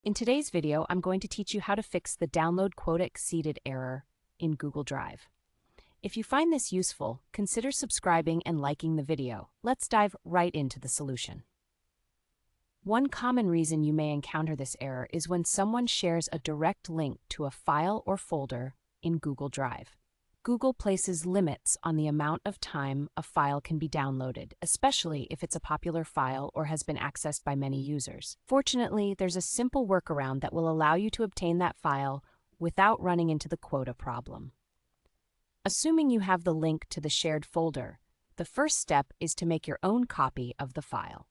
In today's video, I'm going to teach you how to fix the download quota exceeded error in Google Drive. If you find this useful, consider subscribing and liking the video. Let's dive right into the solution. One common reason you may encounter this error is when someone shares a direct link to a file or folder in Google Drive. Google places limits on the amount of time a file can be downloaded, especially if it's a popular file or has been accessed by many users. Fortunately, there's a simple workaround that will allow you to obtain that file without running into the quota problem. Assuming you have the link to the shared folder, the first step is to make your own copy of the file.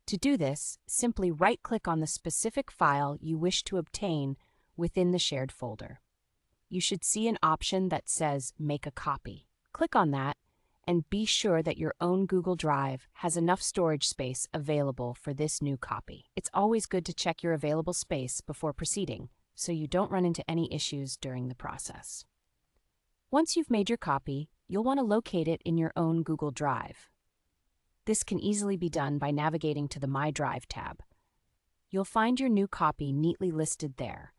To do this, simply right-click on the specific file you wish to obtain within the shared folder. You should see an option that says Make a Copy. Click on that and be sure that your own Google Drive has enough storage space available for this new copy. It's always good to check your available space before proceeding, so you don't run into any issues during the process. Once you've made your copy, you'll want to locate it in your own Google Drive. This can easily be done by navigating to the My Drive tab. You'll find your new copy neatly listed there,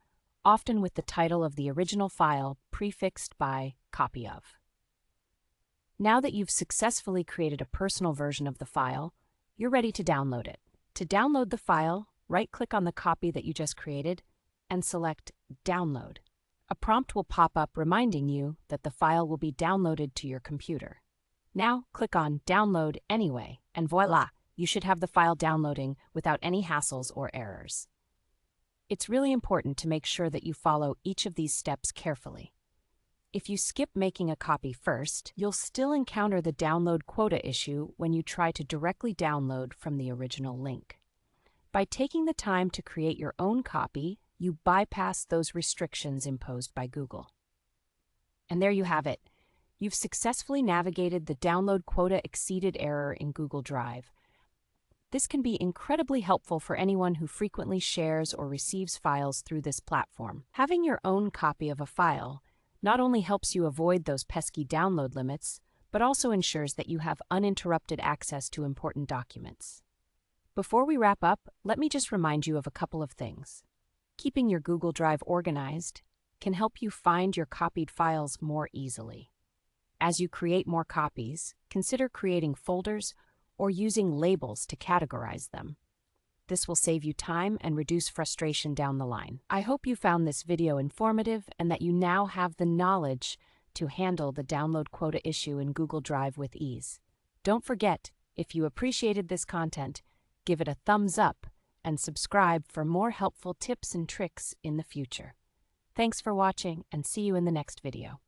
often with the title of the original file prefixed by Copy of. Now that you've successfully created a personal version of the file, you're ready to download it. To download the file, right-click on the copy that you just created and select Download. A prompt will pop up reminding you that the file will be downloaded to your computer. Now click on Download Anyway, and voila, you should have the file downloading without any hassles or errors. It's really important to make sure that you follow each of these steps carefully. If you skip making a copy first, you'll still encounter the download quota issue when you try to directly download from the original link. By taking the time to create your own copy, you bypass those restrictions imposed by Google. And there you have it. You've successfully navigated the download quota exceeded error in Google Drive. This can be incredibly helpful for anyone who frequently shares or receives files through this platform. Having your own copy of a file not only helps you avoid those pesky download limits, but also ensures that you have uninterrupted access to important documents. Before we wrap up, let me just remind you of a couple of things. Keeping your Google Drive organized can help you find your copied files more easily. As you create more copies, consider creating folders or using labels to categorize them. This will save you time and reduce frustration down the line. I hope you found this video informative and that you now have the knowledge to handle the download quota issue in Google Drive with ease. Don't forget, if you appreciated this content, give it a thumbs up and subscribe for more helpful tips and tricks in the future. Thanks for watching and see you in the next video.